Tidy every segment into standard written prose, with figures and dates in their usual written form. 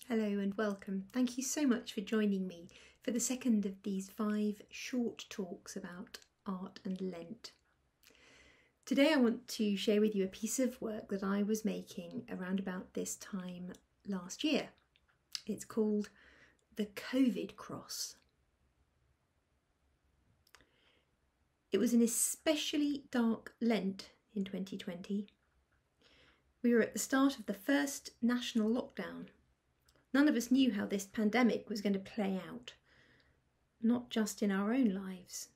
Hello and welcome. Thank you so much for joining me for the second of these 5 short talks about art and Lent. Today I want to share with you a piece of work that I was making around about this time last year. It's called the COVID Cross. It was an especially dark Lent in 2020. We were at the start of the first national lockdown. None of us knew how this pandemic was going to play out, not just in our own lives,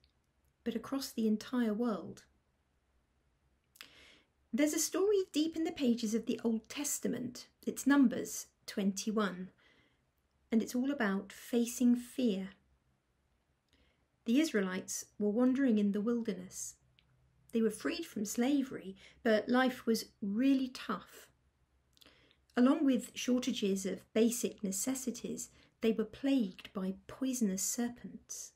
but across the entire world. There's a story deep in the pages of the Old Testament. It's Numbers 21, and it's all about facing fear. The Israelites were wandering in the wilderness. They were freed from slavery, but life was really tough. Along with shortages of basic necessities, they were plagued by poisonous serpents.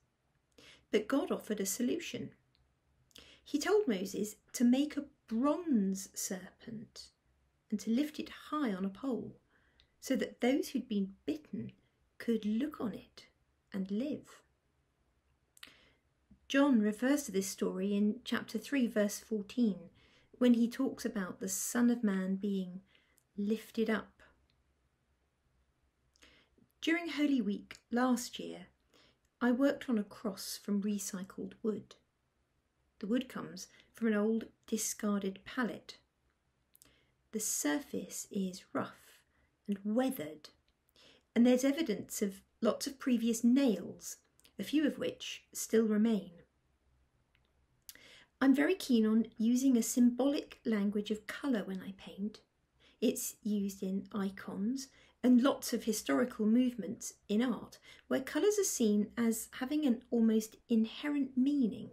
But God offered a solution. He told Moses to make a bronze serpent and to lift it high on a pole so that those who'd been bitten could look on it and live. John refers to this story in chapter 3, verse 14, when he talks about the Son of Man being lifted up. During Holy Week last year, I worked on a cross from recycled wood. The wood comes from an old discarded pallet. The surface is rough and weathered, and there's evidence of lots of previous nails, a few of which still remain. I'm very keen on using a symbolic language of colour when I paint. It's used in icons and lots of historical movements in art where colours are seen as having an almost inherent meaning.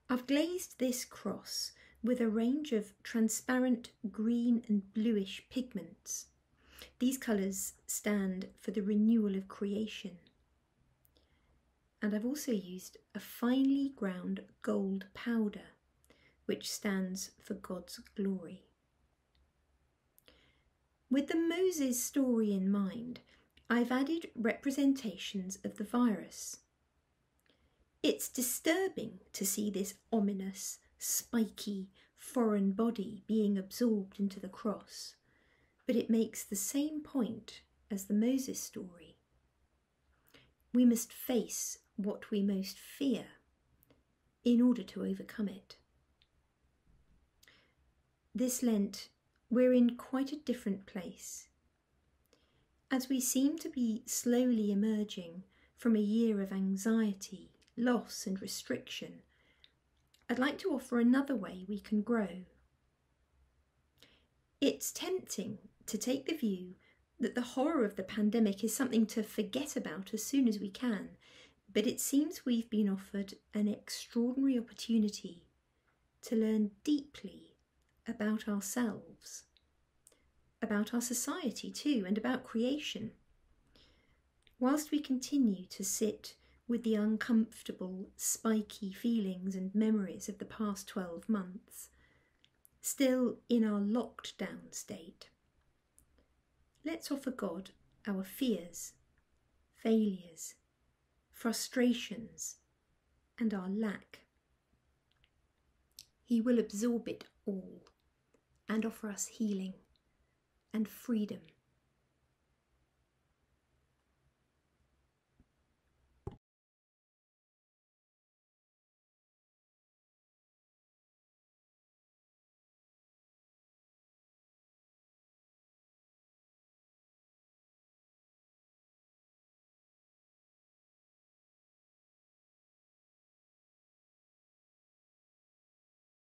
I've glazed this cross with a range of transparent green and bluish pigments. These colours stand for the renewal of creation. And I've also used a finely ground gold powder, which stands for God's glory. With the Moses story in mind, I've added representations of the virus. It's disturbing to see this ominous, spiky, foreign body being absorbed into the cross, but it makes the same point as the Moses story. We must face what we most fear in order to overcome it. This Lent, we're in quite a different place. As we seem to be slowly emerging from a year of anxiety, loss and restriction, I'd like to offer another way we can grow. It's tempting to take the view that the horror of the pandemic is something to forget about as soon as we can, but it seems we've been offered an extraordinary opportunity to learn deeply about ourselves, about our society too, and about creation, whilst we continue to sit with the uncomfortable, spiky feelings and memories of the past 12 months, still in our locked down state. Let's offer God our fears, failures, frustrations, and our lack. He will absorb it all and offer us healing and freedom.